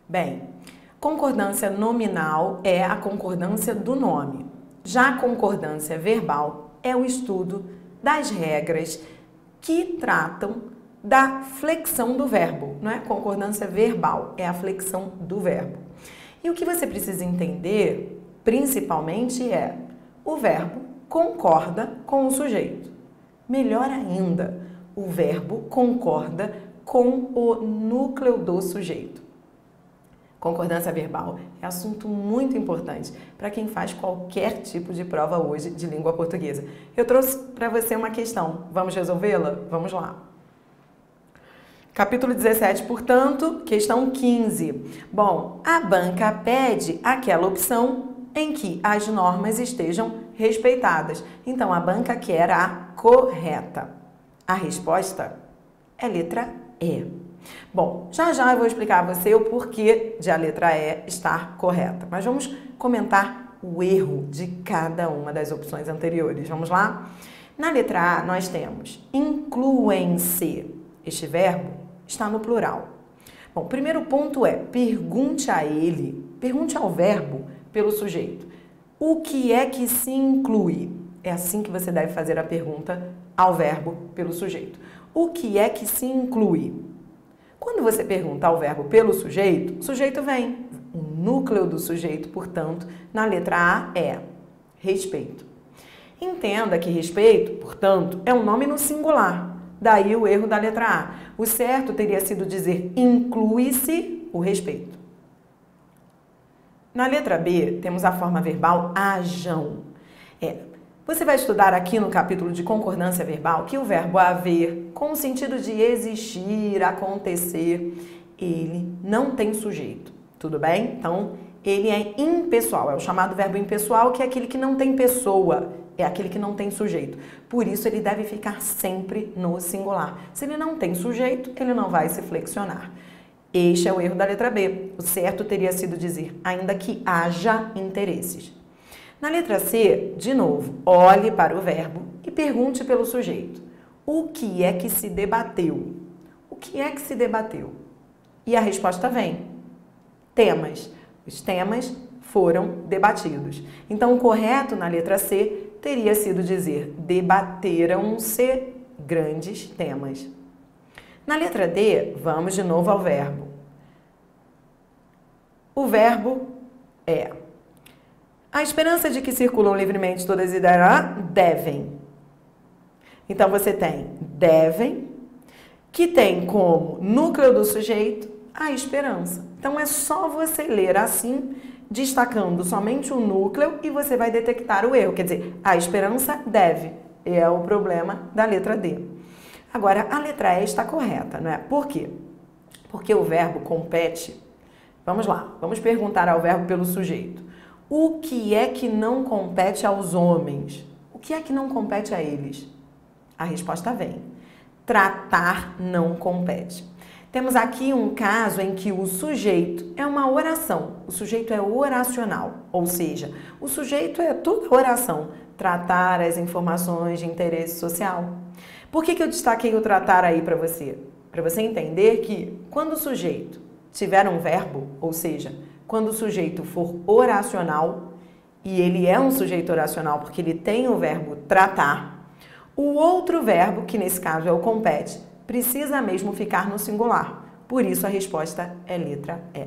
Bem, concordância nominal é a concordância do nome. Já a concordância verbal é o estudo das regras que tratam da flexão do verbo, não é? Concordância verbal é a flexão do verbo. E o que você precisa entender, principalmente, é o verbo concorda com o sujeito. Melhor ainda, o verbo concorda com o núcleo do sujeito. Concordância verbal é assunto muito importante para quem faz qualquer tipo de prova hoje de língua portuguesa. Eu trouxe para você uma questão. Vamos resolvê-la? Vamos lá. Capítulo 17, portanto, questão 15. Bom, a banca pede aquela opção em que as normas estejam respeitadas. Então, a banca quer a correta. A resposta é letra E. Bom, já eu vou explicar a você o porquê de a letra E estar correta. Mas vamos comentar o erro de cada uma das opções anteriores. Vamos lá? Na letra A, nós temos incluem-se. Este verbo está no plural. Bom, o primeiro ponto é pergunte a ele, pergunte ao verbo pelo sujeito. O que é que se inclui? É assim que você deve fazer a pergunta ao verbo pelo sujeito. O que é que se inclui? Quando você pergunta ao verbo pelo sujeito, o sujeito vem. O núcleo do sujeito, portanto, na letra A é respeito. Entenda que respeito, portanto, é um nome no singular. Daí o erro da letra A. O certo teria sido dizer inclui-se o respeito. Na letra B, temos a forma verbal hajam. Você vai estudar aqui no capítulo de concordância verbal que o verbo haver, com o sentido de existir, acontecer, ele não tem sujeito, tudo bem? Então, ele é impessoal, é o chamado verbo impessoal, que é aquele que não tem pessoa, é aquele que não tem sujeito. Por isso, ele deve ficar sempre no singular. Se ele não tem sujeito, ele não vai se flexionar. Este é o erro da letra B. O certo teria sido dizer, ainda que haja interesses. Na letra C, de novo, olhe para o verbo e pergunte pelo sujeito. O que é que se debateu? O que é que se debateu? E a resposta vem. Temas. Os temas foram debatidos. Então, o correto na letra C teria sido dizer debateram-se grandes temas. Na letra D, vamos de novo ao verbo. O verbo é... A esperança de que circulam livremente todas as ideias devem. Então, você tem devem, que tem como núcleo do sujeito a esperança. Então, é só você ler assim, destacando somente o núcleo e você vai detectar o erro. Quer dizer, a esperança deve. É o problema da letra D. Agora, a letra E está correta, não é? Por quê? Porque o verbo compete. Vamos lá, vamos perguntar ao verbo pelo sujeito. O que é que não compete aos homens? O que é que não compete a eles? A resposta vem. Tratar não compete. Temos aqui um caso em que o sujeito é uma oração. O sujeito é oracional, ou seja, o sujeito é toda oração. Tratar as informações de interesse social. Por que eu destaquei o tratar aí para você? Para você entender que quando o sujeito tiver um verbo, ou seja, quando o sujeito for oracional, e ele é um sujeito oracional porque ele tem o verbo tratar, o outro verbo, que nesse caso é o compete, precisa mesmo ficar no singular. Por isso a resposta é letra E.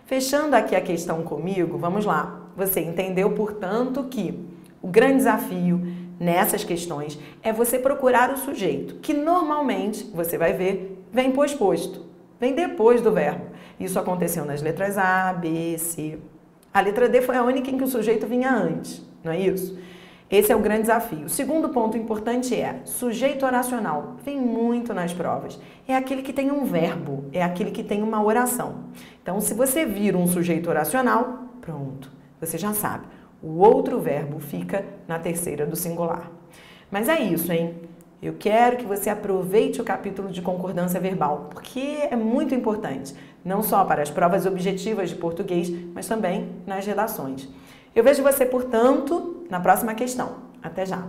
Fechando aqui a questão comigo, vamos lá. Você entendeu, portanto, que o grande desafio nessas questões é você procurar o sujeito, que normalmente, você vai ver, vem posposto, vem depois do verbo. Isso aconteceu nas letras A, B, C. A letra D foi a única em que o sujeito vinha antes, não é isso? Esse é o grande desafio. O segundo ponto importante é, sujeito oracional, vem muito nas provas. É aquele que tem um verbo, é aquele que tem uma oração. Então, se você vir um sujeito oracional, pronto, você já sabe. O outro verbo fica na terceira do singular. Mas é isso, hein? Eu quero que você aproveite o capítulo de concordância verbal, porque é muito importante, não só para as provas objetivas de português, mas também nas redações. Eu vejo você, portanto, na próxima questão. Até já!